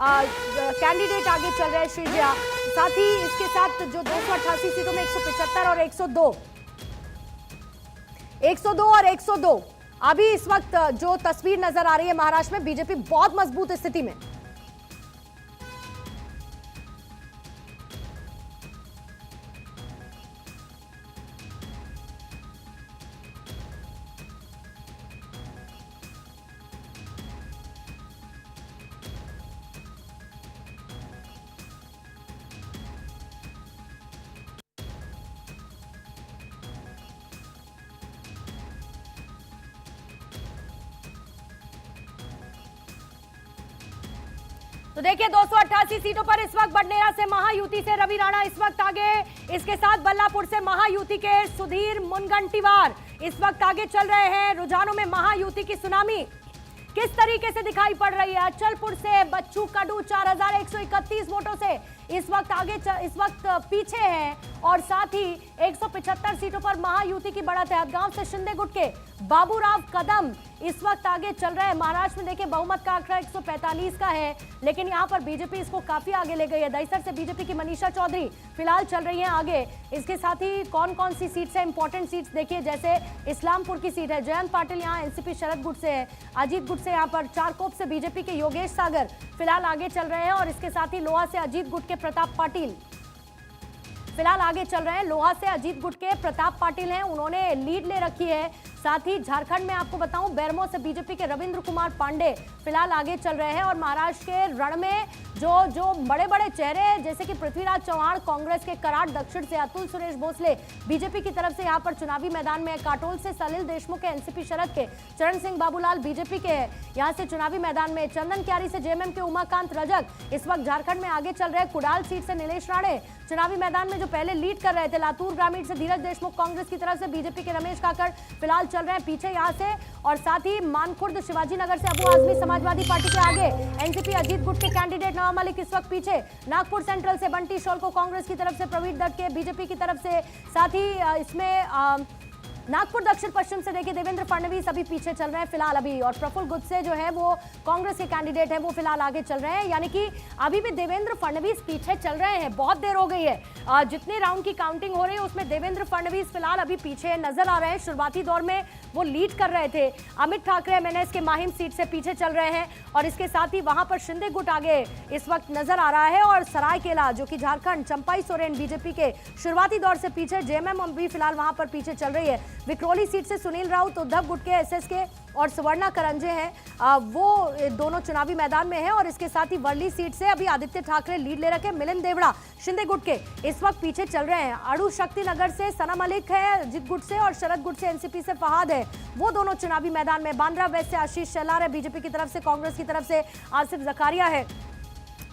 Candidate आगे चल रहे हैं श्रीजया। साथ ही इसके साथ जो 288 सीटों में 175 और 102 और 102 अभी इस वक्त जो तस्वीर नजर आ रही है महाराष्ट्र में, बीजेपी बहुत मजबूत स्थिति में। तो देखिए 288 सीटों पर इस वक्त बडनेरा से महायुति से रवि राणा इस वक्त आगे, इसके साथ बल्लापुर से महायुति के सुधीर मुनगंटीवार इस वक्त आगे चल रहे हैं। रुझानों में महायुति की सुनामी किस तरीके से दिखाई पड़ रही है। अचलपुर से बच्चू कडू 4131 वोटों से इस वक्त इस वक्त पीछे हैं और साथ ही 175 सीटों पर महायुति की बढ़त है। हदगांव से शिंदे गुट के बाबूराव कदम इस वक्त आगे चल रहे हैं। महाराष्ट्र में देखिए बहुमत का आंकड़ा 145 का है, लेकिन यहां पर बीजेपी इसको काफी आगे ले गई है। दहिसर से बीजेपी की मनीषा चौधरी फिलहाल चल रही हैं आगे। इसके साथ ही कौन कौन सी सीट्स है, इंपॉर्टेंट सीट्स देखिए, जैसे इस्लामपुर की सीट है, जयंत पाटिल यहाँ एनसीपी शरद गुट से है, अजीत गुट से यहाँ पर चारकोप से बीजेपी के योगेश सागर फिलहाल आगे चल रहे हैं और इसके साथ ही लोहा से अजीत गुट के प्रताप पाटिल फिलहाल आगे चल रहे हैं। लोहा से अजीत गुट के प्रताप पाटिल हैं, उन्होंने लीड ले रखी है। साथ ही झारखंड में आपको बताऊं बेरमो से बीजेपी के रविंद्र कुमार पांडे फिलहाल आगे चल रहे हैं और महाराष्ट्र के रण में जो बड़े बड़े चेहरे जैसे कि पृथ्वीराज चौहान कांग्रेस के, कराड़ दक्षिण से अतुल सुरेश भोसले बीजेपी की तरफ से यहाँ पर चुनावी मैदान में, काटोल से सलिल देशमुख के एनसीपी शरद के, चरण सिंह बाबूलाल बीजेपी के यहाँ से चुनावी मैदान में, चंदन क्यारी से जेएमएम के उमाकांत रजक इस वक्त झारखंड में आगे चल रहे हैं। कुडाल सीट से नीलेश राणे चुनावी मैदान में जो पहले लीड कर रहे थे। लातूर ग्रामीण से धीरज देशमुख कांग्रेस की तरफ से, बीजेपी के रमेश काकड़ फिलहाल चल रहे हैं पीछे यहाँ से और साथ ही मानखुर्द शिवाजी नगर से अबू आजमी समाजवादी पार्टी के आगे, एनसीपी अजीत गुट के कैंडिडेट नवाब मलिक इस वक्त पीछे। नागपुर सेंट्रल से बंटी शोलको कांग्रेस की तरफ से, प्रवीण दत्त के बीजेपी की तरफ से, साथ ही इसमें नागपुर दक्षिण पश्चिम से देखिए देवेंद्र फडणवीस अभी पीछे चल रहे हैं फिलहाल अभी, और प्रफुल्ल गुत्से जो है वो कांग्रेस के कैंडिडेट है वो फिलहाल आगे चल रहे हैं। यानी कि अभी भी देवेंद्र फडणवीस पीछे चल रहे हैं, बहुत देर हो गई है। जितने राउंड की काउंटिंग हो रही है उसमें देवेंद्र फडणवीस फिलहाल अभी पीछे नजर आ रहे हैं। शुरुआती दौर में वो लीड कर रहे थे। अमित ठाकरे एमएनएस के माहिम सीट से पीछे चल रहे हैं और इसके साथ ही वहां पर शिंदे गुट आगे इस वक्त नजर आ रहा है और सरायकेला जो कि झारखंड, चंपाई सोरेन बीजेपी के शुरुआती दौर से पीछे, जेएमएम भी फिलहाल वहां पर पीछे चल रही है। विक्रोली सीट से सुनील राउत, उद्धव गुट के एसएस के और सुवर्णा करंजे हैं वो दोनों चुनावी मैदान में है और इसके साथ ही वर्ली सीट से अभी आदित्य ठाकरे लीड ले रखे। मिलिंद देवड़ा शिंदे गुट के इस वक्त पीछे चल रहे हैं। अड़ू शक्ति नगर से सना मलिक है अजीत गुट से और शरद गुट से एनसीपी से फहाद है, वो दोनों चुनावी मैदान में। बांद्रा वेस्ट से आशीष शेलार है बीजेपी की तरफ से, कांग्रेस की तरफ से आसिफ जकारिया है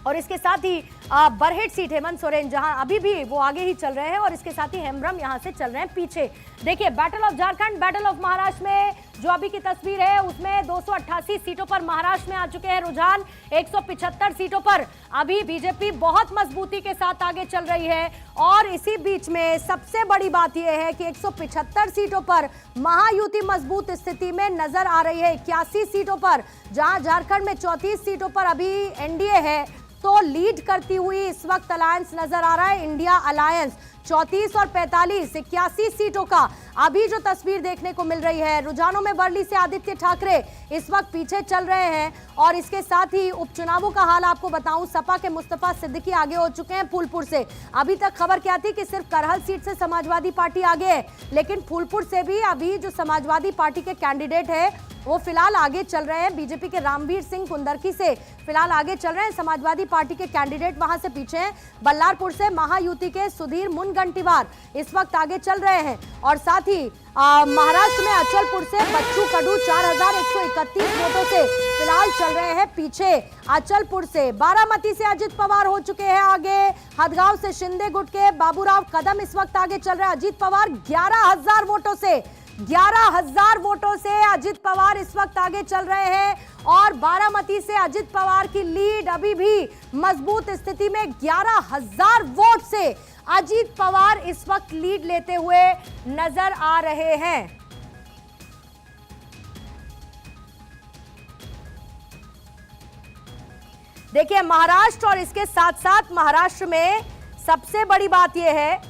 और इसके साथ ही बरहेट सीट हेमंत सोरेन जहां अभी भी वो आगे ही चल रहे हैं और इसके साथ ही हेमब्रम यहां से चल रहे हैं पीछे। देखिए battle of Jharkhand, battle of Maharashtra में जो अभी की तस्वीर है उसमें 288 सीटों पर महाराष्ट्र में आ चुके हैं रुझान। 175 सीटों पर अभी बीजेपी बहुत मजबूती के साथ आगे चल रही है और इसी बीच में सबसे बड़ी बात यह है कि 175 सीटों पर महायुति मजबूत स्थिति में नजर आ रही है। 81 सीटों पर, जहां झारखंड में 34 सीटों पर अभी एनडीए है, तो लीड करती हुई इस वक्त अलायंस नजर आ रहा है, इंडिया अलायंस। 34 और 45, 81 सीटों का अभी जो तस्वीर देखने को मिल रही है। रुझानों में वर्ली से आदित्य ठाकरे इस वक्त पीछे चल रहे हैं और इसके साथ ही उपचुनावों का हाल आपको बताऊं, सपा के मुस्तफा सिद्दीकी आगे हो चुके हैं फूलपुर से। अभी तक खबर क्या थी कि सिर्फ करहल सीट से समाजवादी पार्टी आगे है, लेकिन फूलपुर से भी अभी जो समाजवादी पार्टी के कैंडिडेट है वो फिलहाल आगे चल रहे हैं। बीजेपी के रामवीर सिंह कुंदरकी से फिलहाल आगे चल रहे हैं, समाजवादी पार्टी के कैंडिडेट वहां से पीछे हैं। बल्लारपुर से महायुति के सुधीर मुनगंटीवार इस वक्त आगे चल रहे हैं और साथ ही महाराष्ट्र में अचलपुर से बच्चू कडू 4131 वोटों से फिलहाल चल रहे हैं पीछे। अचलपुर से बारामती से अजित पवार हो चुके हैं आगे। हदगांव से शिंदे गुट के बाबूराव कदम इस वक्त आगे चल रहे हैं। अजित पवार 11,000 वोटों से 11,000 वोटों से अजित पवार इस वक्त आगे चल रहे हैं और बारामती से अजित पवार की लीड अभी भी मजबूत स्थिति में। 11,000 वोट से अजित पवार इस वक्त लीड लेते हुए नजर आ रहे हैं। देखिए महाराष्ट्र और इसके साथ साथ महाराष्ट्र में सबसे बड़ी बात यह है